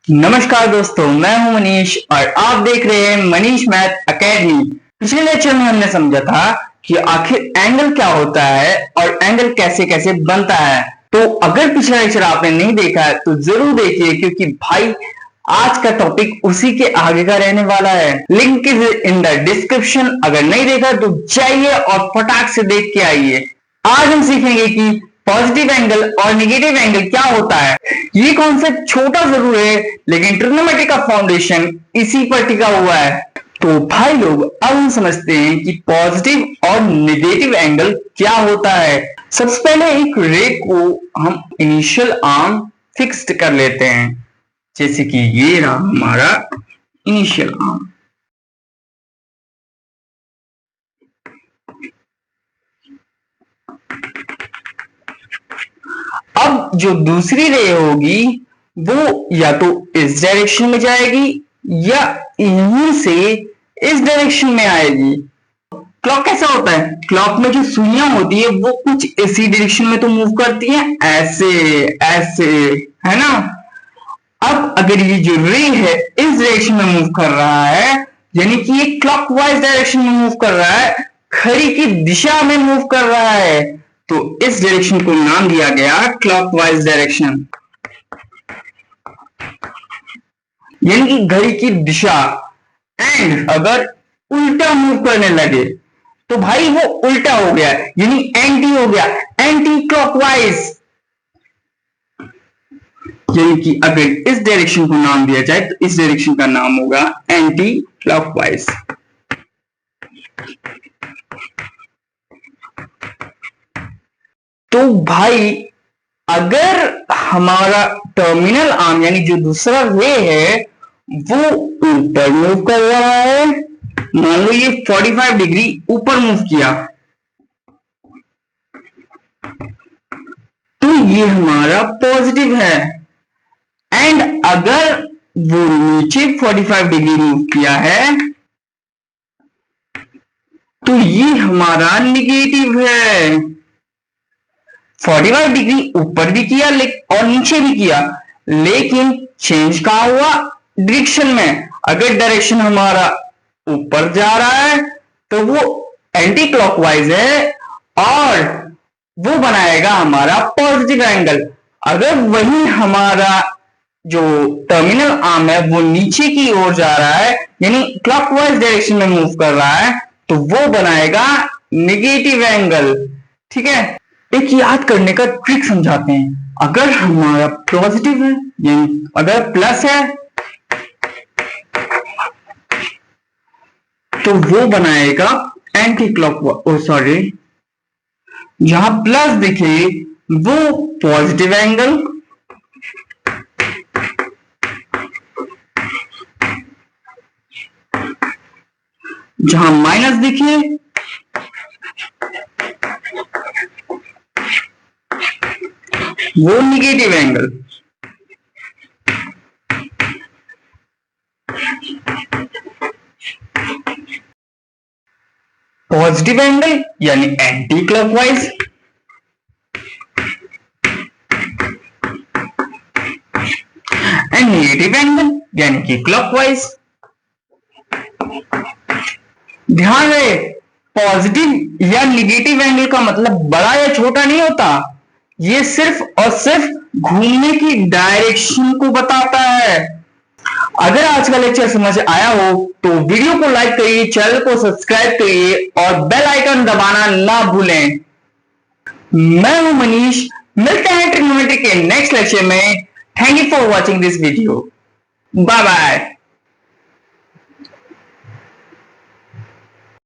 नमस्कार दोस्तों, मैं हूं मनीष और आप देख रहे हैं मनीष मैथ एकेडमी। पिछले लेक्चर में हमने समझा था कि आखिर एंगल क्या होता है और एंगल कैसे कैसे बनता है। तो अगर पिछला लेक्चर आपने नहीं देखा है तो जरूर देखिए, क्योंकि भाई आज का टॉपिक उसी के आगे का रहने वाला है। Link is in the description. अगर नहीं देखा तो जाइए और फटाक से देख के आइए। आज हम सीखेंगे कि पॉजिटिव एंगल और नेगेटिव एंगल क्या होता है। ये कॉन्सेप्ट छोटा जरूर है, लेकिन ट्रिग्नोमेट्री का फाउंडेशन इसी पर टिका हुआ है। तो भाई लोग, अब हम समझते हैं कि पॉजिटिव और नेगेटिव एंगल क्या होता है। सबसे पहले एक रे को हम इनिशियल आर्म फिक्स्ड कर लेते हैं, जैसे कि ये रहा हमारा इनिशियल आर्म। अब जो दूसरी रे होगी वो या तो इस डायरेक्शन में जाएगी या यहीं से इस डायरेक्शन में आएगी। क्लॉक कैसा होता है? क्लॉक में जो सुइयां होती है वो कुछ इसी डायरेक्शन में तो मूव करती हैं, ऐसे ऐसे, है ना। अब अगर ये जो रे है इस डायरेक्शन में मूव कर रहा है, यानी कि ये क्लॉकवाइज डायरेक्शन में मूव कर रहा है, घड़ी की दिशा में मूव कर रहा है, तो इस डायरेक्शन को नाम दिया गया क्लॉकवाइज डायरेक्शन, यानी कि घड़ी की दिशा। एंड अगर उल्टा मूव करने लगे तो भाई वो उल्टा हो गया, यानी एंटी हो गया, एंटी क्लॉकवाइज। यानी कि अगर इस डायरेक्शन को नाम दिया जाए तो इस डायरेक्शन का नाम होगा एंटी क्लॉकवाइज। तो भाई अगर हमारा टर्मिनल आर्म यानी जो दूसरा रे है वो ऊपर मूव कर रहा है, मान लो ये 45 डिग्री ऊपर मूव किया, तो ये हमारा पॉजिटिव है। एंड अगर वो नीचे 45 डिग्री मूव किया है तो ये हमारा निगेटिव है। 45 डिग्री ऊपर भी किया और नीचे भी किया, लेकिन चेंज कहां हुआ? डायरेक्शन में। अगर डायरेक्शन हमारा ऊपर जा रहा है तो वो एंटी क्लॉकवाइज है और वो बनाएगा हमारा पॉजिटिव एंगल। अगर वही हमारा जो टर्मिनल आर्म है वो नीचे की ओर जा रहा है, यानी क्लॉकवाइज डायरेक्शन में मूव कर रहा है, तो वो बनाएगा नेगेटिव एंगल। ठीक है, एक याद करने का ट्रिक समझाते हैं। अगर हमारा पॉजिटिव है, यानी अगर प्लस है, तो वो बनाएगा एंटी क्लॉकवाइज, सॉरी, जहां प्लस दिखे वो पॉजिटिव एंगल, जहां माइनस दिखे वो निगेटिव एंगल। पॉजिटिव एंगल यानी anti clockwise, and negative angle यानी कि क्लॉकवाइज। ध्यान रहे, पॉजिटिव या नेगेटिव एंगल का मतलब बड़ा या छोटा नहीं होता, ये सिर्फ और सिर्फ घूमने की डायरेक्शन को बताता है। अगर आज का लेक्चर समझ आया हो तो वीडियो को लाइक करिए, चैनल को सब्सक्राइब करिए और बेल आइकन दबाना ना भूलें। मैं हूं मनीष, मिलते हैं ट्रिग्नोमेट्री के नेक्स्ट लेक्चर में। Thank you for watching this video. Bye bye.